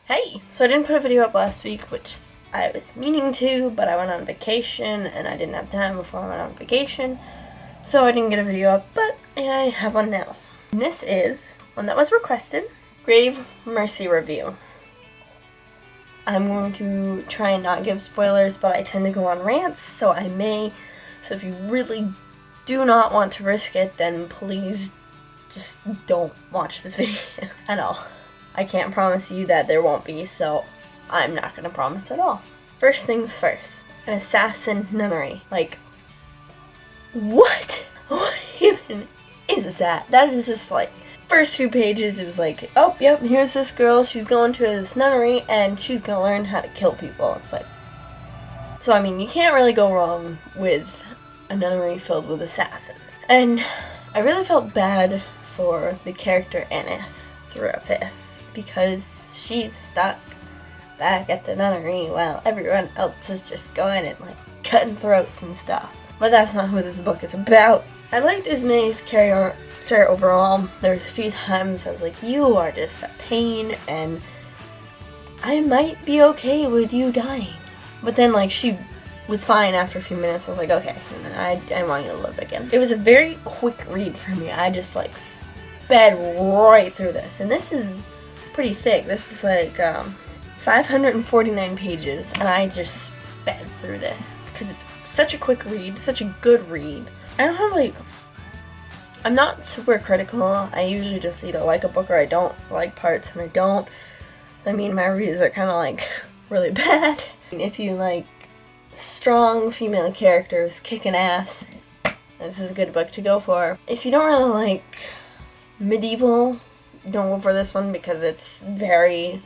Hey! So I didn't put a video up last week, which I was meaning to, but I went on vacation and I didn't have time before I went on vacation, so I didn't get a video up, but I have one now. And this is one that was requested, Grave Mercy Review. I'm going to try and not give spoilers, but I tend to go on rants, so I may. So if you really do not want to risk it, then please just don't watch this video at all. I can't promise you that there won't be, so I'm not going to promise at all. First things first. An assassin nunnery. Like, what? What even is that? That is just like, first few pages it was like, oh, yep, here's this girl, she's going to this nunnery, and she's going to learn how to kill people. It's like, so I mean, you can't really go wrong with a nunnery filled with assassins. And I really felt bad for the character Aneth throughout this, because she's stuck back at the nunnery while everyone else is just going and like cutting throats and stuff. But that's not who this book is about. I liked Ismay's character overall. There's a few times I was like, you are just a pain and I might be okay with you dying. But then like she was fine after a few minutes. I was like, okay, I want you to live again. It was a very quick read for me. I just like sped right through this. And this is pretty thick. This is like 549 pages, and I just sped through this because it's such a quick read, such a good read. I don't have like, I'm not super critical. I usually just either like a book or I don't like parts, and I don't. I mean, my reviews are kind of like really bad. If you like strong female characters kicking ass, this is a good book to go for. If you don't really like medieval, don't go for this one because it's very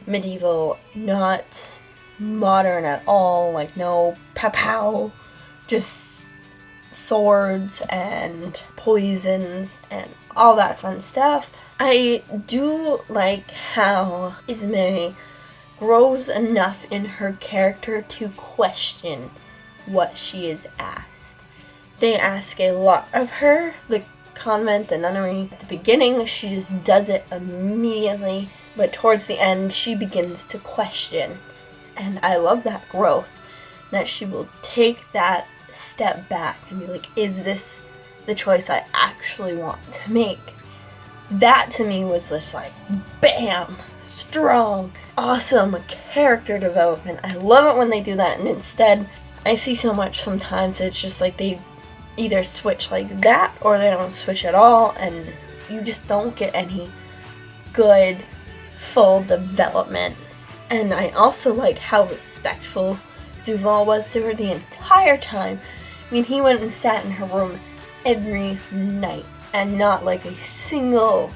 medieval, not modern at all. Like no pow-pow, just swords and poisons and all that fun stuff. I do like how Ismay grows enough in her character to question what she is asked. They ask a lot of her. The convent, the nunnery, at the beginning she just does it immediately, but towards the end she begins to question, and I love that growth, that she will take that step back and be like, is this the choice I actually want to make? That to me was just like, bam, strong, awesome character development. I love it when they do that, and instead I see so much sometimes it's just like they either switch like that or they don't switch at all, and you just don't get any good full development. And I also like how respectful Duval was to her the entire time. I mean, he went and sat in her room every night and not like a single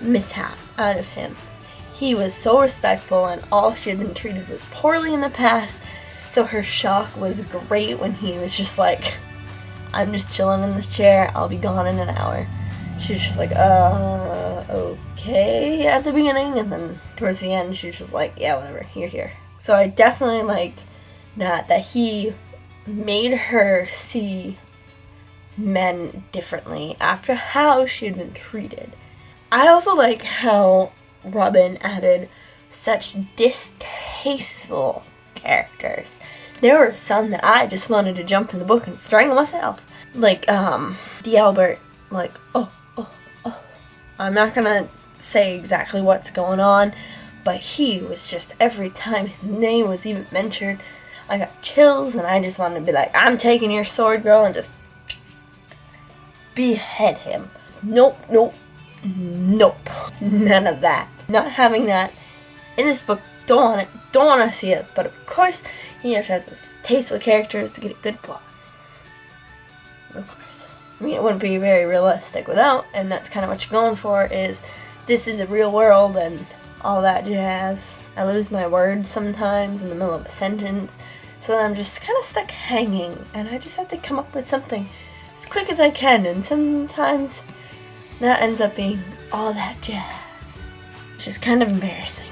mishap out of him. He was so respectful, and all she had been treated was poorly in the past, so her shock was great when he was just like, I'm just chilling in the chair, I'll be gone in an hour. She was just like, okay, at the beginning, and then towards the end, she was just like, yeah, whatever, you're here. So I definitely liked that he made her see men differently after how she had been treated. I also like how Robin added such distasteful characters. There were some that I just wanted to jump in the book and strangle myself. Like, D'Albert, like, oh. I'm not gonna say exactly what's going on, but he was just, every time his name was even mentioned, I got chills, and I just wanted to be like, I'm taking your sword, girl, and just behead him. Nope. None of that. Not having that in this book. Don't want to see it, but of course you have to have those tasteful characters to get a good plot. Of course. I mean, it wouldn't be very realistic without, and that's kind of what you're going for, is this is a real world and all that jazz. I lose my words sometimes in the middle of a sentence, so then I'm just kind of stuck hanging, and I just have to come up with something as quick as I can, and sometimes that ends up being all that jazz, which is kind of embarrassing.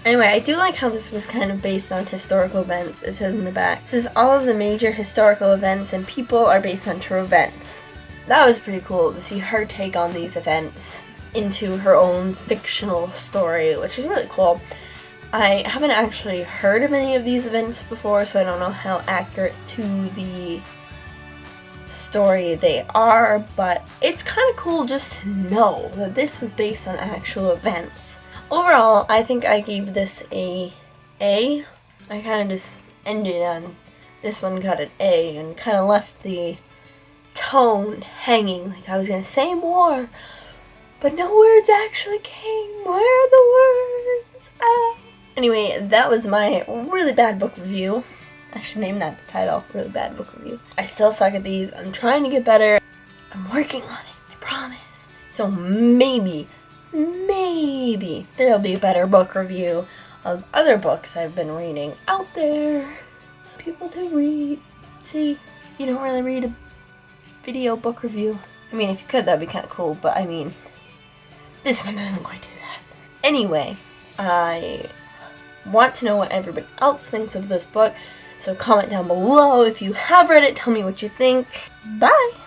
Anyway, I do like how this was kind of based on historical events. It says in the back, it says all of the major historical events and people are based on true events. That was pretty cool to see her take on these events into her own fictional story, which is really cool. I haven't actually heard of any of these events before, so I don't know how accurate to the story they are, but it's kind of cool just to know that this was based on actual events. Overall, I think I gave this a A. I kind of just ended on this one got an A and kind of left the tone hanging, like I was gonna say more, but no words actually came. Where are the words? Ah. Anyway, that was my really bad book review. I should name that the title, really bad book review. I still suck at these. I'm trying to get better. I'm working on it, I promise. So maybe there'll be a better book review of other books I've been reading out there. People do read. See, you don't really read a video book review. I mean, if you could, that'd be kind of cool, but I mean, this one doesn't quite do that. Anyway, I want to know what everybody else thinks of this book, so comment down below if you have read it. Tell me what you think. Bye!